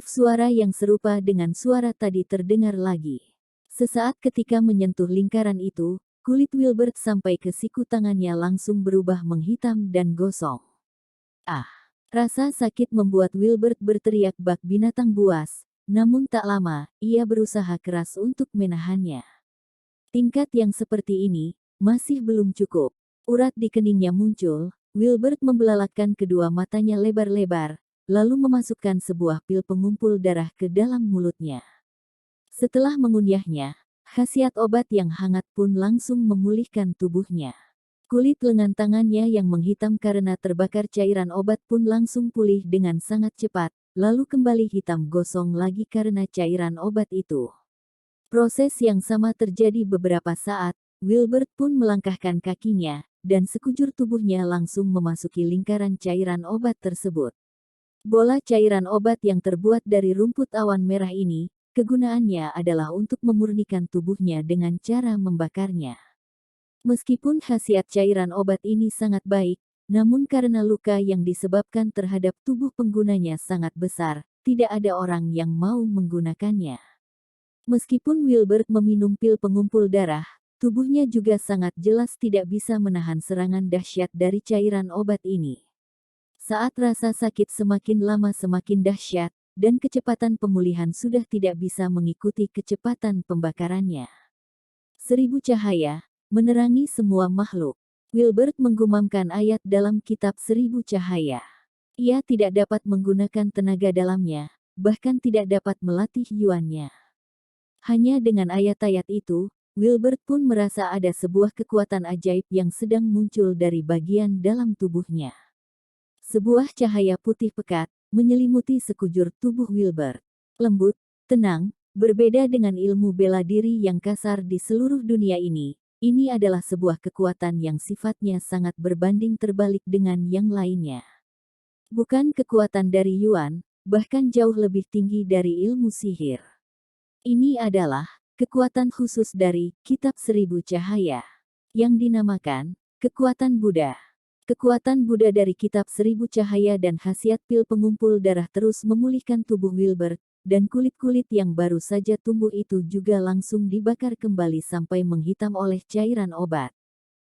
Suara yang serupa dengan suara tadi terdengar lagi. Sesaat ketika menyentuh lingkaran itu, kulit Wilbert sampai ke siku tangannya langsung berubah menghitam dan gosong. Ah! Rasa sakit membuat Wilbert berteriak bak binatang buas, namun tak lama, ia berusaha keras untuk menahannya. Tingkat yang seperti ini, masih belum cukup. Urat di keningnya muncul, Wilbert membelalakkan kedua matanya lebar-lebar, lalu memasukkan sebuah pil pengumpul darah ke dalam mulutnya. Setelah mengunyahnya, khasiat obat yang hangat pun langsung memulihkan tubuhnya. Kulit lengan tangannya yang menghitam karena terbakar cairan obat pun langsung pulih dengan sangat cepat, lalu kembali hitam gosong lagi karena cairan obat itu. Proses yang sama terjadi beberapa saat, Wilbert pun melangkahkan kakinya, dan sekujur tubuhnya langsung memasuki lingkaran cairan obat tersebut. Bola cairan obat yang terbuat dari rumput awan merah ini, kegunaannya adalah untuk memurnikan tubuhnya dengan cara membakarnya. Meskipun khasiat cairan obat ini sangat baik, namun karena luka yang disebabkan terhadap tubuh penggunanya sangat besar, tidak ada orang yang mau menggunakannya. Meskipun Wilbert meminum pil pengumpul darah, tubuhnya juga sangat jelas tidak bisa menahan serangan dahsyat dari cairan obat ini. Saat rasa sakit semakin lama semakin dahsyat, dan kecepatan pemulihan sudah tidak bisa mengikuti kecepatan pembakarannya. 1000 cahaya menerangi semua makhluk. Wilbert menggumamkan ayat dalam kitab 1000 cahaya. Ia tidak dapat menggunakan tenaga dalamnya, bahkan tidak dapat melatih yuannya. Hanya dengan ayat-ayat itu, Wilbert pun merasa ada sebuah kekuatan ajaib yang sedang muncul dari bagian dalam tubuhnya. Sebuah cahaya putih pekat, menyelimuti sekujur tubuh Wilbert. Lembut, tenang, berbeda dengan ilmu bela diri yang kasar di seluruh dunia ini adalah sebuah kekuatan yang sifatnya sangat berbanding terbalik dengan yang lainnya. Bukan kekuatan dari Yuan, bahkan jauh lebih tinggi dari ilmu sihir. Ini adalah kekuatan khusus dari Kitab 1000 Cahaya, yang dinamakan kekuatan Buddha. Kekuatan Buddha dari Kitab 1000 Cahaya dan khasiat pil pengumpul darah terus memulihkan tubuh Wilbert, dan kulit-kulit yang baru saja tumbuh itu juga langsung dibakar kembali sampai menghitam oleh cairan obat.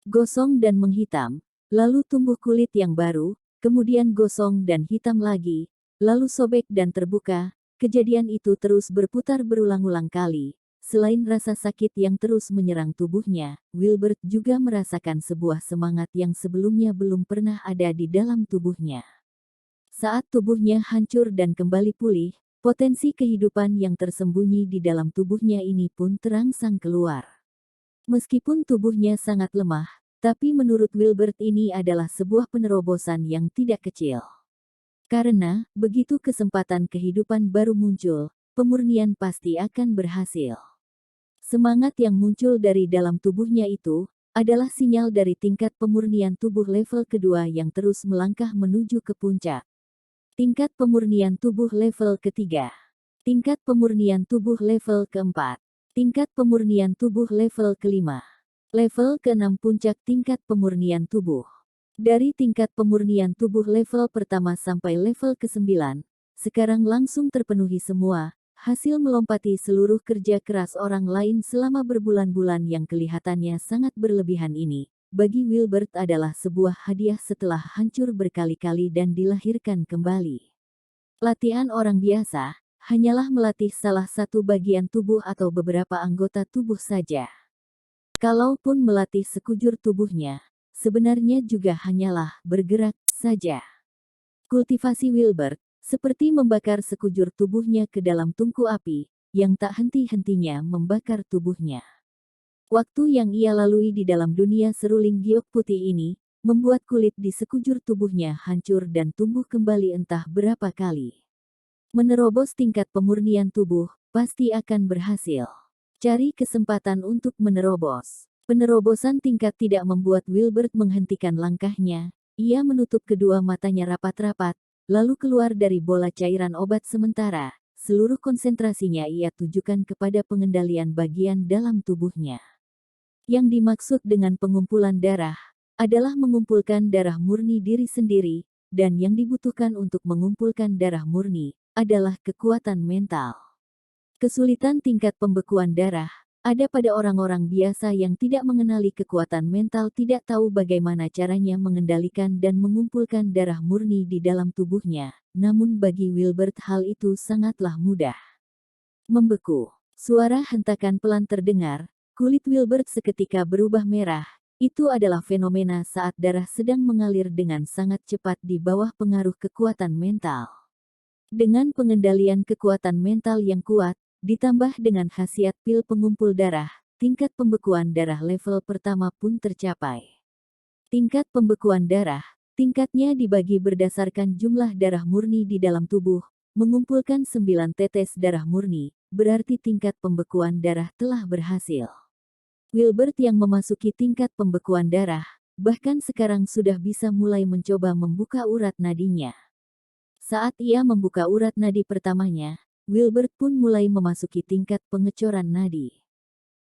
Gosong dan menghitam, lalu tumbuh kulit yang baru, kemudian gosong dan hitam lagi, lalu sobek dan terbuka. Kejadian itu terus berputar berulang-ulang kali. Selain rasa sakit yang terus menyerang tubuhnya, Wilbert juga merasakan sebuah semangat yang sebelumnya belum pernah ada di dalam tubuhnya. Saat tubuhnya hancur dan kembali pulih, potensi kehidupan yang tersembunyi di dalam tubuhnya ini pun terangsang keluar. Meskipun tubuhnya sangat lemah, tapi menurut Wilbert ini adalah sebuah penerobosan yang tidak kecil. Karena, begitu kesempatan kehidupan baru muncul, pemurnian pasti akan berhasil. Semangat yang muncul dari dalam tubuhnya itu, adalah sinyal dari tingkat pemurnian tubuh level kedua yang terus melangkah menuju ke puncak. Tingkat pemurnian tubuh level ketiga. Tingkat pemurnian tubuh level keempat. Tingkat pemurnian tubuh level kelima. Level keenam puncak tingkat pemurnian tubuh. Dari tingkat pemurnian tubuh level pertama sampai level ke-9, sekarang langsung terpenuhi semua, hasil melompati seluruh kerja keras orang lain selama berbulan-bulan yang kelihatannya sangat berlebihan ini, bagi Wilbert adalah sebuah hadiah setelah hancur berkali-kali dan dilahirkan kembali. Latihan orang biasa, hanyalah melatih salah satu bagian tubuh atau beberapa anggota tubuh saja. Kalaupun melatih sekujur tubuhnya, sebenarnya juga hanyalah bergerak saja. Kultivasi Wilbert, seperti membakar sekujur tubuhnya ke dalam tungku api, yang tak henti-hentinya membakar tubuhnya. Waktu yang ia lalui di dalam dunia seruling giok putih ini, membuat kulit di sekujur tubuhnya hancur dan tumbuh kembali entah berapa kali. Menerobos tingkat pemurnian tubuh, pasti akan berhasil. Cari kesempatan untuk menerobos. Penerobosan tingkat tidak membuat Wilbert menghentikan langkahnya, ia menutup kedua matanya rapat-rapat, lalu keluar dari bola cairan obat sementara, seluruh konsentrasinya ia tujukan kepada pengendalian bagian dalam tubuhnya. Yang dimaksud dengan pengumpulan darah, adalah mengumpulkan darah murni diri sendiri, dan yang dibutuhkan untuk mengumpulkan darah murni adalah kekuatan mental. Kesulitan tingkat pembekuan darah ada pada orang-orang biasa yang tidak mengenali kekuatan mental, tidak tahu bagaimana caranya mengendalikan dan mengumpulkan darah murni di dalam tubuhnya. Namun bagi Wilbert hal itu sangatlah mudah. Membeku. Suara hentakan pelan terdengar, kulit Wilbert seketika berubah merah. Itu adalah fenomena saat darah sedang mengalir dengan sangat cepat di bawah pengaruh kekuatan mental. Dengan pengendalian kekuatan mental yang kuat, ditambah dengan khasiat pil pengumpul darah, tingkat pembekuan darah level pertama pun tercapai. Tingkat pembekuan darah, tingkatnya dibagi berdasarkan jumlah darah murni di dalam tubuh, mengumpulkan 9 tetes darah murni, berarti tingkat pembekuan darah telah berhasil. Wilbert yang memasuki tingkat pembekuan darah, bahkan sekarang sudah bisa mulai mencoba membuka urat nadinya. Saat ia membuka urat nadi pertamanya, Wilbert pun mulai memasuki tingkat pengecoran nadi.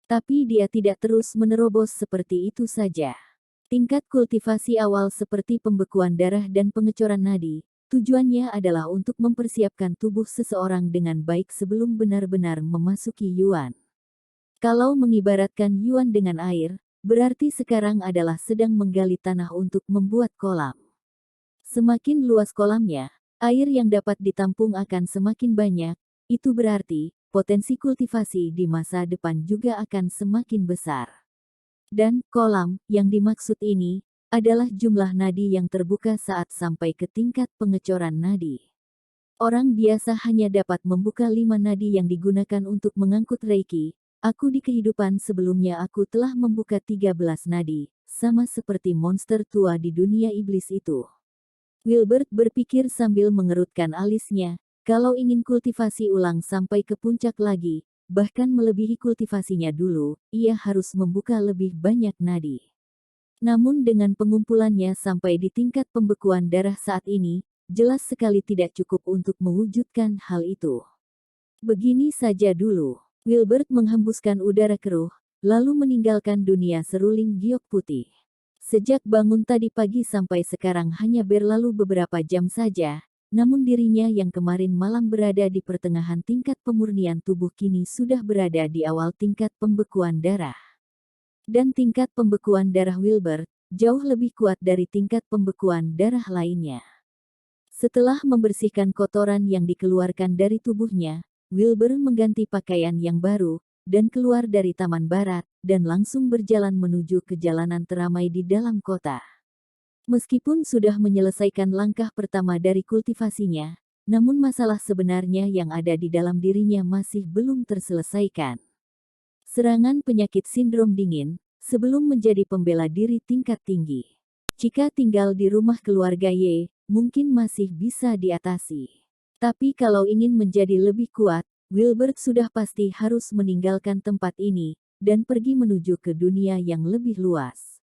Tapi dia tidak terus menerobos seperti itu saja. Tingkat kultivasi awal seperti pembekuan darah dan pengecoran nadi, tujuannya adalah untuk mempersiapkan tubuh seseorang dengan baik sebelum benar-benar memasuki yuan. Kalau mengibaratkan yuan dengan air, berarti sekarang adalah sedang menggali tanah untuk membuat kolam. Semakin luas kolamnya, air yang dapat ditampung akan semakin banyak, itu berarti potensi kultivasi di masa depan juga akan semakin besar. Dan kolam yang dimaksud ini adalah jumlah nadi yang terbuka saat sampai ke tingkat pengecoran nadi. Orang biasa hanya dapat membuka 5 nadi yang digunakan untuk mengangkut reiki. Aku di kehidupan sebelumnya aku telah membuka 13 nadi, sama seperti monster tua di dunia iblis itu. Wilbert berpikir sambil mengerutkan alisnya, kalau ingin kultivasi ulang sampai ke puncak lagi, bahkan melebihi kultivasinya dulu, ia harus membuka lebih banyak nadi. Namun dengan pengumpulannya sampai di tingkat pembekuan darah saat ini, jelas sekali tidak cukup untuk mewujudkan hal itu. Begini saja dulu. Wilbert menghembuskan udara keruh, lalu meninggalkan dunia seruling giok putih. Sejak bangun tadi pagi sampai sekarang hanya berlalu beberapa jam saja, namun dirinya yang kemarin malam berada di pertengahan tingkat pemurnian tubuh kini sudah berada di awal tingkat pembekuan darah. Dan tingkat pembekuan darah Wilbert jauh lebih kuat dari tingkat pembekuan darah lainnya. Setelah membersihkan kotoran yang dikeluarkan dari tubuhnya, Wilbert mengganti pakaian yang baru, dan keluar dari Taman Barat, dan langsung berjalan menuju ke jalanan teramai di dalam kota. Meskipun sudah menyelesaikan langkah pertama dari kultivasinya, namun masalah sebenarnya yang ada di dalam dirinya masih belum terselesaikan. Serangan penyakit sindrom dingin, sebelum menjadi pembela diri tingkat tinggi. Jika tinggal di rumah keluarga Y, mungkin masih bisa diatasi. Tapi kalau ingin menjadi lebih kuat, Wilbert sudah pasti harus meninggalkan tempat ini, dan pergi menuju ke dunia yang lebih luas.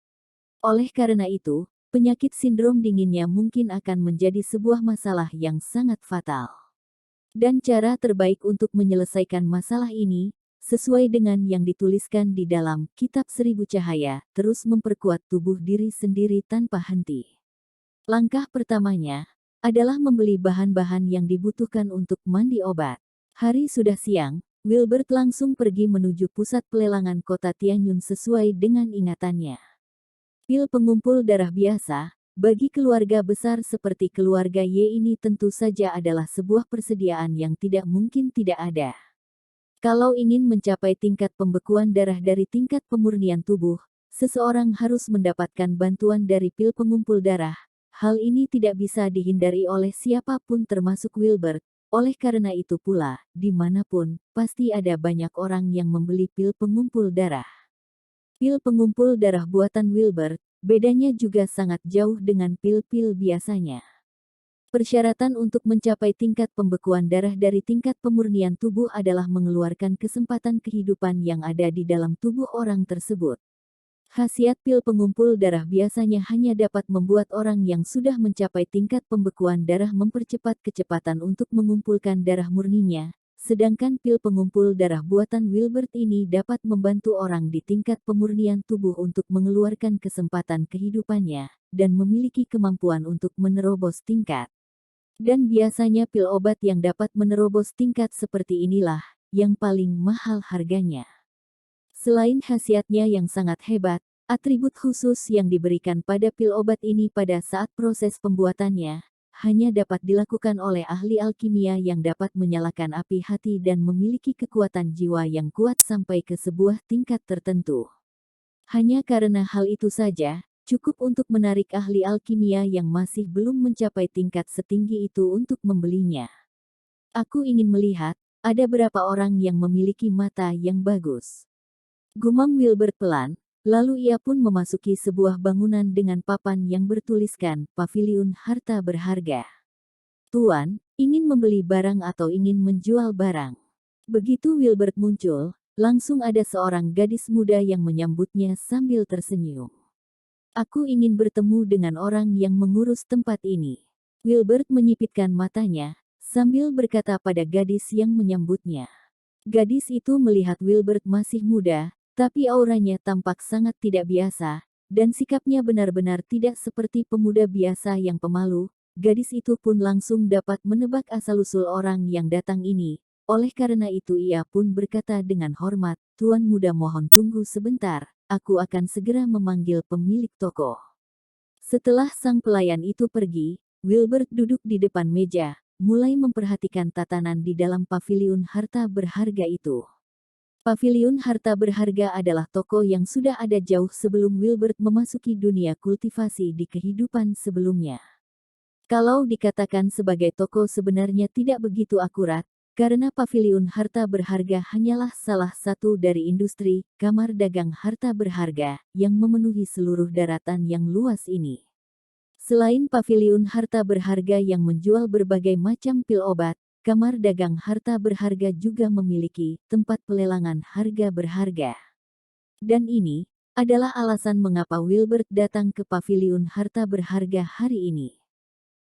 Oleh karena itu, penyakit sindrom dinginnya mungkin akan menjadi sebuah masalah yang sangat fatal. Dan cara terbaik untuk menyelesaikan masalah ini, sesuai dengan yang dituliskan di dalam Kitab Seribu Cahaya, terus memperkuat tubuh diri sendiri tanpa henti. Langkah pertamanya adalah membeli bahan-bahan yang dibutuhkan untuk mandi obat. Hari sudah siang, Wilbert langsung pergi menuju pusat pelelangan kota Tianyun sesuai dengan ingatannya. Pil pengumpul darah biasa, bagi keluarga besar seperti keluarga Y ini tentu saja adalah sebuah persediaan yang tidak mungkin tidak ada. Kalau ingin mencapai tingkat pembekuan darah dari tingkat pemurnian tubuh, seseorang harus mendapatkan bantuan dari pil pengumpul darah. Hal ini tidak bisa dihindari oleh siapapun termasuk Wilbert. Oleh karena itu pula, dimanapun, pasti ada banyak orang yang membeli pil pengumpul darah. Pil pengumpul darah buatan Wilbert, bedanya juga sangat jauh dengan pil-pil biasanya. Persyaratan untuk mencapai tingkat pembekuan darah dari tingkat pemurnian tubuh adalah mengeluarkan kesempatan kehidupan yang ada di dalam tubuh orang tersebut. Khasiat pil pengumpul darah biasanya hanya dapat membuat orang yang sudah mencapai tingkat pembekuan darah mempercepat kecepatan untuk mengumpulkan darah murninya, sedangkan pil pengumpul darah buatan Wilbert ini dapat membantu orang di tingkat pemurnian tubuh untuk mengeluarkan kesempatan kehidupannya dan memiliki kemampuan untuk menerobos tingkat. Dan biasanya pil obat yang dapat menerobos tingkat seperti inilah yang paling mahal harganya. Selain khasiatnya yang sangat hebat, atribut khusus yang diberikan pada pil obat ini pada saat proses pembuatannya hanya dapat dilakukan oleh ahli alkimia yang dapat menyalakan api hati dan memiliki kekuatan jiwa yang kuat sampai ke sebuah tingkat tertentu. Hanya karena hal itu saja, cukup untuk menarik ahli alkimia yang masih belum mencapai tingkat setinggi itu untuk membelinya. Aku ingin melihat, ada berapa orang yang memiliki mata yang bagus. Gumam Wilbert pelan, lalu ia pun memasuki sebuah bangunan dengan papan yang bertuliskan Paviliun Harta Berharga. Tuan, ingin membeli barang atau ingin menjual barang? Begitu Wilbert muncul, langsung ada seorang gadis muda yang menyambutnya sambil tersenyum. Aku ingin bertemu dengan orang yang mengurus tempat ini. Wilbert menyipitkan matanya, sambil berkata pada gadis yang menyambutnya. Gadis itu melihat Wilbert masih muda, tapi auranya tampak sangat tidak biasa, dan sikapnya benar-benar tidak seperti pemuda biasa yang pemalu. Gadis itu pun langsung dapat menebak asal-usul orang yang datang ini. Oleh karena itu ia pun berkata dengan hormat, "Tuan muda mohon tunggu sebentar, aku akan segera memanggil pemilik toko." Setelah sang pelayan itu pergi, Wilbert duduk di depan meja, mulai memperhatikan tatanan di dalam paviliun harta berharga itu. Paviliun Harta Berharga adalah toko yang sudah ada jauh sebelum Wilbert memasuki dunia kultivasi di kehidupan sebelumnya. Kalau dikatakan sebagai toko sebenarnya tidak begitu akurat, karena Paviliun Harta Berharga hanyalah salah satu dari industri kamar dagang harta berharga yang memenuhi seluruh daratan yang luas ini. Selain Paviliun Harta Berharga yang menjual berbagai macam pil obat, Kamar Dagang Harta Berharga juga memiliki tempat pelelangan harga berharga. Dan ini adalah alasan mengapa Wilbert datang ke Paviliun Harta Berharga hari ini.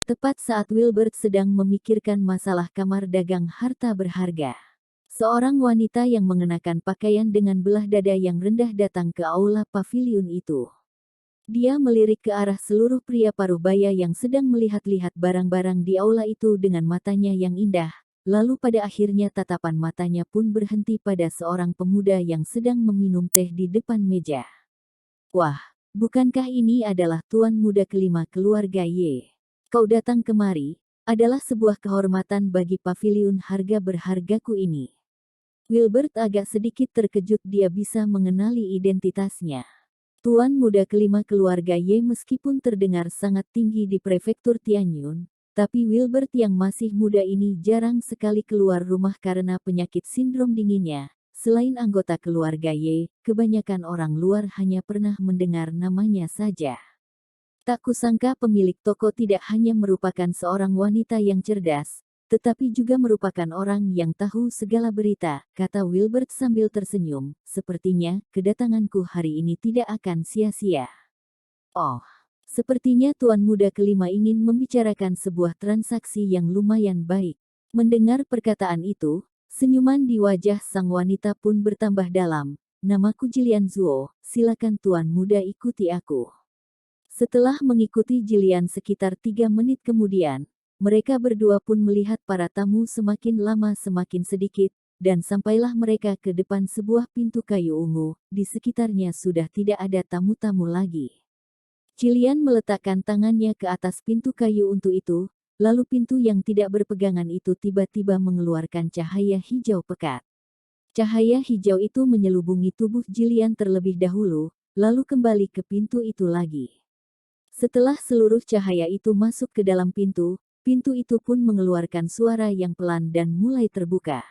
Tepat saat Wilbert sedang memikirkan masalah kamar dagang harta berharga, seorang wanita yang mengenakan pakaian dengan belah dada yang rendah datang ke aula paviliun itu. Dia melirik ke arah seluruh pria parubaya yang sedang melihat-lihat barang-barang di aula itu dengan matanya yang indah, lalu pada akhirnya tatapan matanya pun berhenti pada seorang pemuda yang sedang meminum teh di depan meja. Wah, bukankah ini adalah tuan muda kelima keluarga Ye? Kau datang kemari, adalah sebuah kehormatan bagi paviliun harga berhargaku ini. Wilbert agak sedikit terkejut dia bisa mengenali identitasnya. Tuan muda kelima keluarga Ye meskipun terdengar sangat tinggi di prefektur Tianyun, tapi Wilbert yang masih muda ini jarang sekali keluar rumah karena penyakit sindrom dinginnya. Selain anggota keluarga Ye, kebanyakan orang luar hanya pernah mendengar namanya saja. Tak kusangka pemilik toko tidak hanya merupakan seorang wanita yang cerdas, tetapi juga merupakan orang yang tahu segala berita, kata Wilbert sambil tersenyum. Sepertinya, kedatanganku hari ini tidak akan sia-sia. Oh, sepertinya tuan muda kelima ingin membicarakan sebuah transaksi yang lumayan baik. Mendengar perkataan itu, senyuman di wajah sang wanita pun bertambah dalam. Namaku Jilian Zuo, silakan tuan muda ikuti aku. Setelah mengikuti Jilian sekitar 3 menit kemudian, mereka berdua pun melihat para tamu semakin lama semakin sedikit, dan sampailah mereka ke depan sebuah pintu kayu ungu, di sekitarnya sudah tidak ada tamu-tamu lagi. Jilian meletakkan tangannya ke atas pintu kayu untuk itu, lalu pintu yang tidak berpegangan itu tiba-tiba mengeluarkan cahaya hijau pekat. Cahaya hijau itu menyelubungi tubuh Jilian terlebih dahulu, lalu kembali ke pintu itu lagi. Setelah seluruh cahaya itu masuk ke dalam pintu, pintu itu pun mengeluarkan suara yang pelan dan mulai terbuka.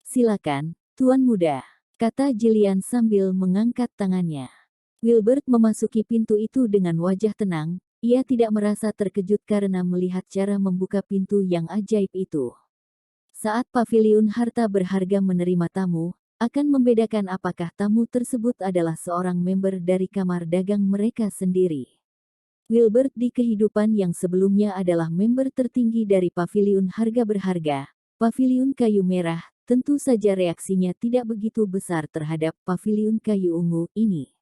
Silakan, tuan muda, kata Jilian sambil mengangkat tangannya. Wilbert memasuki pintu itu dengan wajah tenang, ia tidak merasa terkejut karena melihat cara membuka pintu yang ajaib itu. Saat paviliun harta berharga menerima tamu, akan membedakan apakah tamu tersebut adalah seorang member dari kamar dagang mereka sendiri. Wilbert di kehidupan yang sebelumnya adalah member tertinggi dari paviliun harga berharga, paviliun kayu merah, tentu saja reaksinya tidak begitu besar terhadap paviliun kayu ungu ini.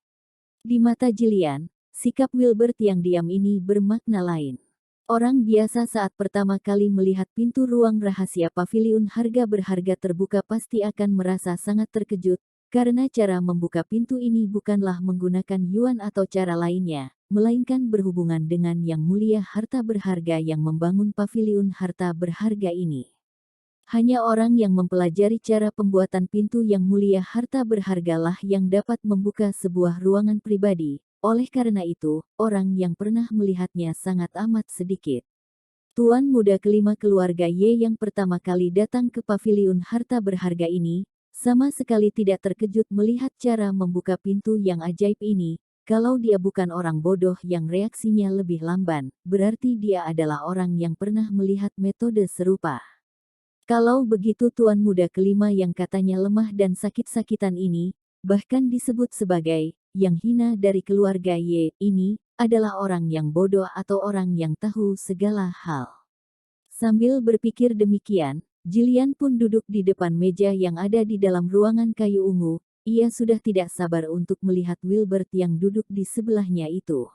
Di mata Jilian, sikap Wilbert yang diam ini bermakna lain. Orang biasa saat pertama kali melihat pintu ruang rahasia paviliun harga berharga terbuka pasti akan merasa sangat terkejut, karena cara membuka pintu ini bukanlah menggunakan yuan atau cara lainnya, melainkan berhubungan dengan Yang Mulia Harta Berharga yang membangun paviliun harta berharga ini. Hanya orang yang mempelajari cara pembuatan pintu Yang Mulia Harta Berhargalah yang dapat membuka sebuah ruangan pribadi. Oleh karena itu, orang yang pernah melihatnya sangat amat sedikit. Tuan muda kelima keluarga Ye yang pertama kali datang ke paviliun harta berharga ini, sama sekali tidak terkejut melihat cara membuka pintu yang ajaib ini. Kalau dia bukan orang bodoh yang reaksinya lebih lamban, berarti dia adalah orang yang pernah melihat metode serupa. Kalau begitu tuan muda kelima yang katanya lemah dan sakit-sakitan ini, bahkan disebut sebagai yang hina dari keluarga Ye ini, adalah orang yang bodoh atau orang yang tahu segala hal. Sambil berpikir demikian, Jilian pun duduk di depan meja yang ada di dalam ruangan kayu ungu. Ia sudah tidak sabar untuk melihat Wilbert yang duduk di sebelahnya itu.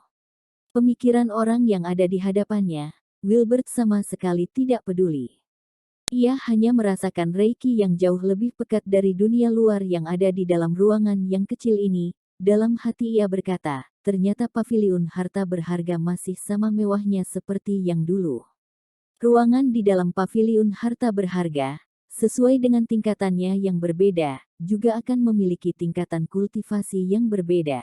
Pemikiran orang yang ada di hadapannya, Wilbert sama sekali tidak peduli. Ia hanya merasakan reiki yang jauh lebih pekat dari dunia luar yang ada di dalam ruangan yang kecil ini. Dalam hati ia berkata, ternyata paviliun harta berharga masih sama mewahnya seperti yang dulu. Ruangan di dalam paviliun harta berharga, sesuai dengan tingkatannya yang berbeda, juga akan memiliki tingkatan kultivasi yang berbeda.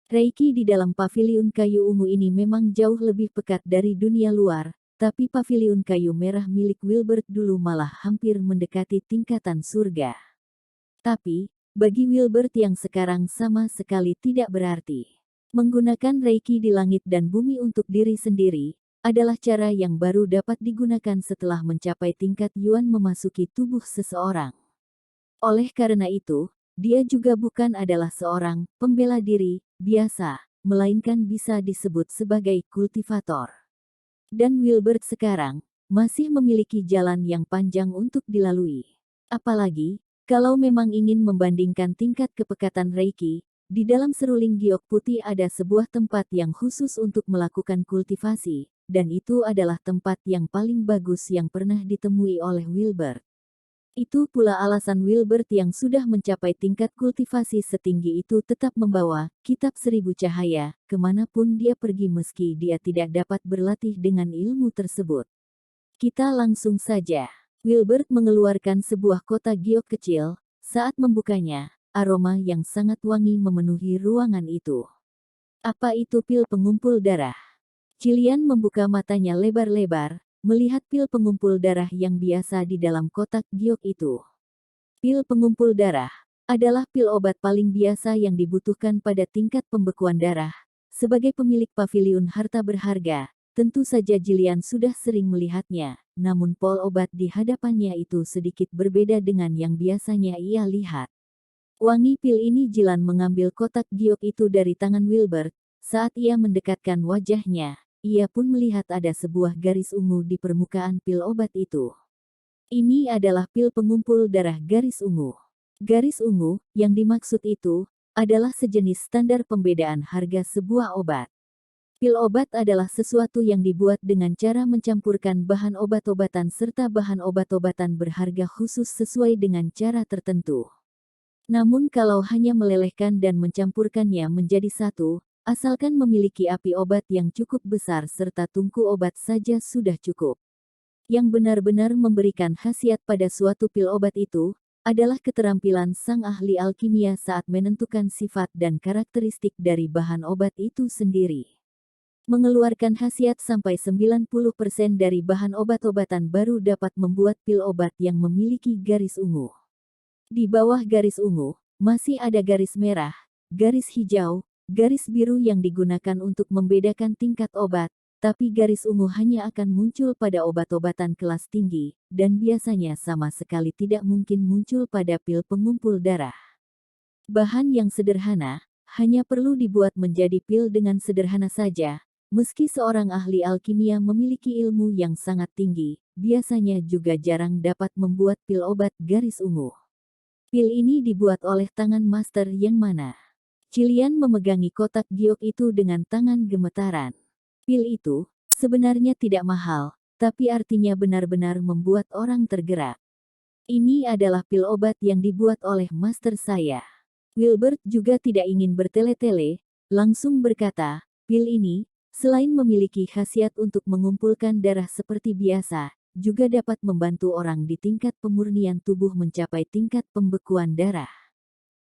Reiki di dalam paviliun kayu ungu ini memang jauh lebih pekat dari dunia luar. Tapi paviliun kayu merah milik Wilbert dulu malah hampir mendekati tingkatan surga. Tapi, bagi Wilbert yang sekarang sama sekali tidak berarti. Menggunakan reiki di langit dan bumi untuk diri sendiri, adalah cara yang baru dapat digunakan setelah mencapai tingkat yuan memasuki tubuh seseorang. Oleh karena itu, dia juga bukan adalah seorang pembela diri biasa, melainkan bisa disebut sebagai kultivator. Dan Wilbert sekarang masih memiliki jalan yang panjang untuk dilalui. Apalagi, kalau memang ingin membandingkan tingkat kepekatan Reiki, di dalam seruling giok putih ada sebuah tempat yang khusus untuk melakukan kultivasi, dan itu adalah tempat yang paling bagus yang pernah ditemui oleh Wilbert. Itu pula alasan Wilbert yang sudah mencapai tingkat kultivasi setinggi itu tetap membawa kitab seribu cahaya kemanapun dia pergi meski dia tidak dapat berlatih dengan ilmu tersebut. Kita langsung saja. Wilbert mengeluarkan sebuah kotak giok kecil. Saat membukanya, aroma yang sangat wangi memenuhi ruangan itu. Apa itu pil pengumpul darah? Jilian membuka matanya lebar-lebar, melihat pil pengumpul darah yang biasa di dalam kotak giok itu. Pil pengumpul darah adalah pil obat paling biasa yang dibutuhkan pada tingkat pembekuan darah. Sebagai pemilik paviliun harta berharga, tentu saja Jilian sudah sering melihatnya, namun pol obat di hadapannya itu sedikit berbeda dengan yang biasanya ia lihat. Wangi pil ini Jilan mengambil kotak giok itu dari tangan Wilbert. Saat ia mendekatkan wajahnya, ia pun melihat ada sebuah garis ungu di permukaan pil obat itu. Ini adalah pil pengumpul darah garis ungu. Garis ungu, yang dimaksud itu, adalah sejenis standar pembedaan harga sebuah obat. Pil obat adalah sesuatu yang dibuat dengan cara mencampurkan bahan obat-obatan serta bahan obat-obatan berharga khusus sesuai dengan cara tertentu. Namun kalau hanya melelehkan dan mencampurkannya menjadi satu, asalkan memiliki api obat yang cukup besar serta tungku obat saja sudah cukup. Yang benar-benar memberikan khasiat pada suatu pil obat itu, adalah keterampilan sang ahli alkimia saat menentukan sifat dan karakteristik dari bahan obat itu sendiri. Mengeluarkan khasiat sampai 90% dari bahan obat-obatan baru dapat membuat pil obat yang memiliki garis ungu. Di bawah garis ungu, masih ada garis merah, garis hijau, garis biru yang digunakan untuk membedakan tingkat obat, tapi garis ungu hanya akan muncul pada obat-obatan kelas tinggi, dan biasanya sama sekali tidak mungkin muncul pada pil pengumpul darah. Bahan yang sederhana, hanya perlu dibuat menjadi pil dengan sederhana saja, meski seorang ahli alkimia memiliki ilmu yang sangat tinggi, biasanya juga jarang dapat membuat pil obat garis ungu. Pil ini dibuat oleh tangan master yang mana? Cilian memegangi kotak giok itu dengan tangan gemetaran. Pil itu sebenarnya tidak mahal, tapi artinya benar-benar membuat orang tergerak. Ini adalah pil obat yang dibuat oleh master saya. Wilbert juga tidak ingin bertele-tele, langsung berkata, pil ini, selain memiliki khasiat untuk mengumpulkan darah seperti biasa, juga dapat membantu orang di tingkat pemurnian tubuh mencapai tingkat pembekuan darah.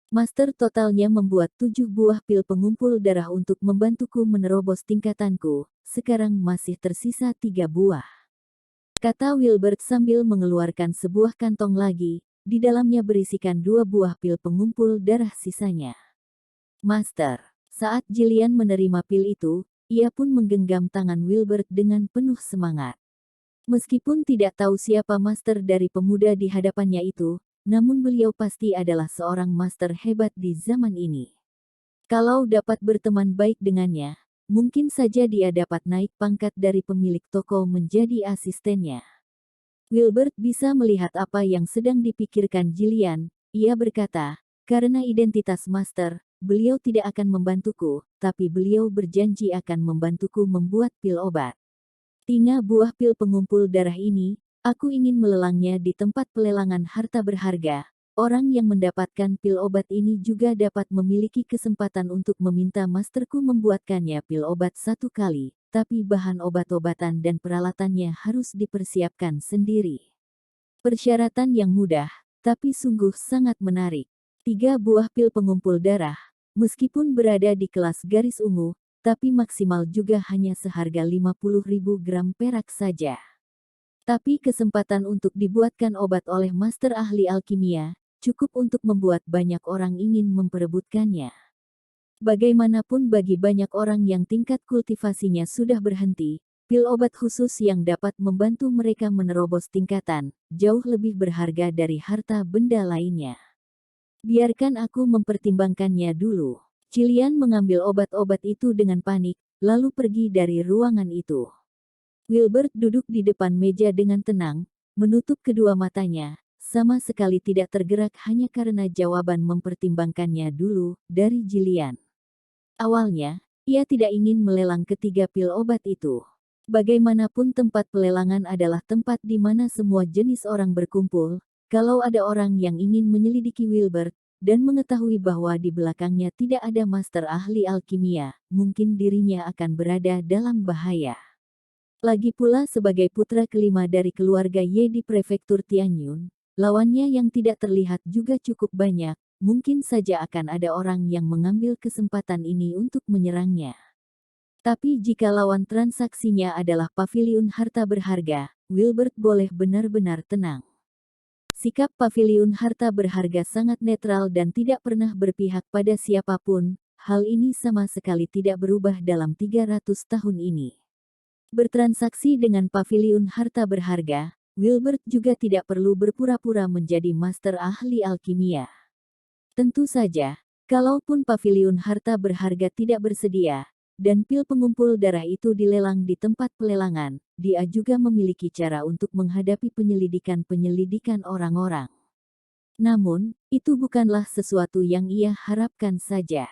Master totalnya membuat 7 buah pil pengumpul darah untuk membantuku menerobos tingkatanku, sekarang masih tersisa 3 buah. Kata Wilbert sambil mengeluarkan sebuah kantong lagi, di dalamnya berisikan 2 buah pil pengumpul darah sisanya. Master, saat Jillian menerima pil itu, ia pun menggenggam tangan Wilbert dengan penuh semangat. Meskipun tidak tahu siapa master dari pemuda di hadapannya itu, namun beliau pasti adalah seorang master hebat di zaman ini. Kalau dapat berteman baik dengannya, mungkin saja dia dapat naik pangkat dari pemilik toko menjadi asistennya. Wilbert bisa melihat apa yang sedang dipikirkan Jillian. Ia berkata, karena identitas master, beliau tidak akan membantuku, tapi beliau berjanji akan membantuku membuat pil obat. 3 buah pil pengumpul darah ini, aku ingin melelangnya di tempat pelelangan harta berharga. Orang yang mendapatkan pil obat ini juga dapat memiliki kesempatan untuk meminta masterku membuatkannya pil obat 1 kali, tapi bahan obat-obatan dan peralatannya harus dipersiapkan sendiri. Persyaratan yang mudah, tapi sungguh sangat menarik. 3 buah pil pengumpul darah, meskipun berada di kelas garis ungu, tapi maksimal juga hanya seharga 50.000 gram perak saja. Tapi kesempatan untuk dibuatkan obat oleh master ahli alkimia, cukup untuk membuat banyak orang ingin memperebutkannya. Bagaimanapun bagi banyak orang yang tingkat kultivasinya sudah berhenti, pil obat khusus yang dapat membantu mereka menerobos tingkatan, jauh lebih berharga dari harta benda lainnya. Biarkan aku mempertimbangkannya dulu. Cilian mengambil obat-obat itu dengan panik, lalu pergi dari ruangan itu. Wilbert duduk di depan meja dengan tenang, menutup kedua matanya, sama sekali tidak tergerak hanya karena jawaban mempertimbangkannya dulu dari Jillian. Awalnya, ia tidak ingin melelang ketiga pil obat itu. Bagaimanapun tempat pelelangan adalah tempat di mana semua jenis orang berkumpul. Kalau ada orang yang ingin menyelidiki Wilbert, dan mengetahui bahwa di belakangnya tidak ada master ahli alkimia, mungkin dirinya akan berada dalam bahaya. Lagi pula sebagai putra kelima dari keluarga Ye di prefektur Tianyun, lawannya yang tidak terlihat juga cukup banyak, mungkin saja akan ada orang yang mengambil kesempatan ini untuk menyerangnya. Tapi jika lawan transaksinya adalah paviliun harta berharga, Wilbert boleh benar-benar tenang. Sikap paviliun harta berharga sangat netral dan tidak pernah berpihak pada siapapun, hal ini sama sekali tidak berubah dalam 300 tahun ini. Bertransaksi dengan paviliun harta berharga, Wilbert juga tidak perlu berpura-pura menjadi master ahli alkimia. Tentu saja, kalaupun paviliun harta berharga tidak bersedia, dan pil pengumpul darah itu dilelang di tempat pelelangan, dia juga memiliki cara untuk menghadapi penyelidikan orang-orang. Namun, itu bukanlah sesuatu yang ia harapkan saja.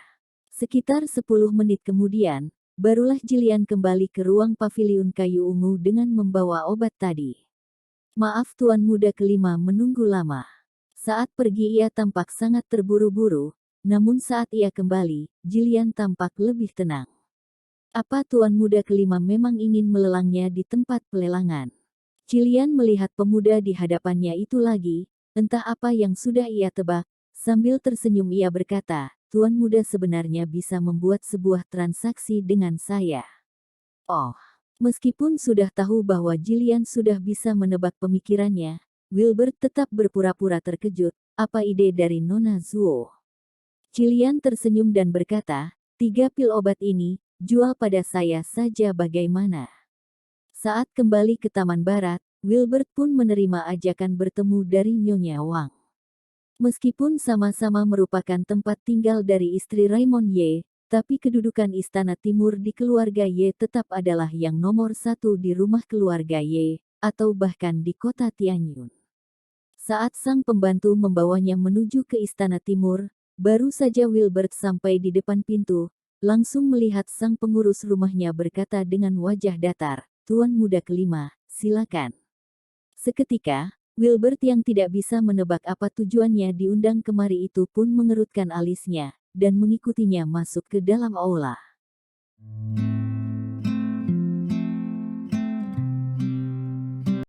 Sekitar 10 menit kemudian, barulah Jillian kembali ke ruang paviliun kayu ungu dengan membawa obat tadi. Maaf Tuan Muda kelima menunggu lama. Saat pergi ia tampak sangat terburu-buru, namun saat ia kembali, Jillian tampak lebih tenang. Apa Tuan Muda kelima memang ingin melelangnya di tempat pelelangan? Jillian melihat pemuda di hadapannya itu lagi, entah apa yang sudah ia tebak, sambil tersenyum ia berkata, Tuan Muda sebenarnya bisa membuat sebuah transaksi dengan saya. Oh, meskipun sudah tahu bahwa Jillian sudah bisa menebak pemikirannya, Wilbert tetap berpura-pura terkejut, apa ide dari Nona Zuo? Jillian tersenyum dan berkata, 3 pil obat ini, jual pada saya saja bagaimana? Saat kembali ke Taman Barat, Wilbert pun menerima ajakan bertemu dari Nyonya Wang. Meskipun sama-sama merupakan tempat tinggal dari istri Raymond Ye, tapi kedudukan Istana Timur di keluarga Ye tetap adalah yang nomor 1 di rumah keluarga Ye, atau bahkan di kota Tianyun. Saat sang pembantu membawanya menuju ke Istana Timur, Baru saja Wilbert sampai di depan pintu, langsung melihat sang pengurus rumahnya berkata dengan wajah datar, "Tuan muda kelima, silakan." Seketika, Wilbert yang tidak bisa menebak apa tujuannya diundang kemari itu pun mengerutkan alisnya, dan mengikutinya masuk ke dalam aula.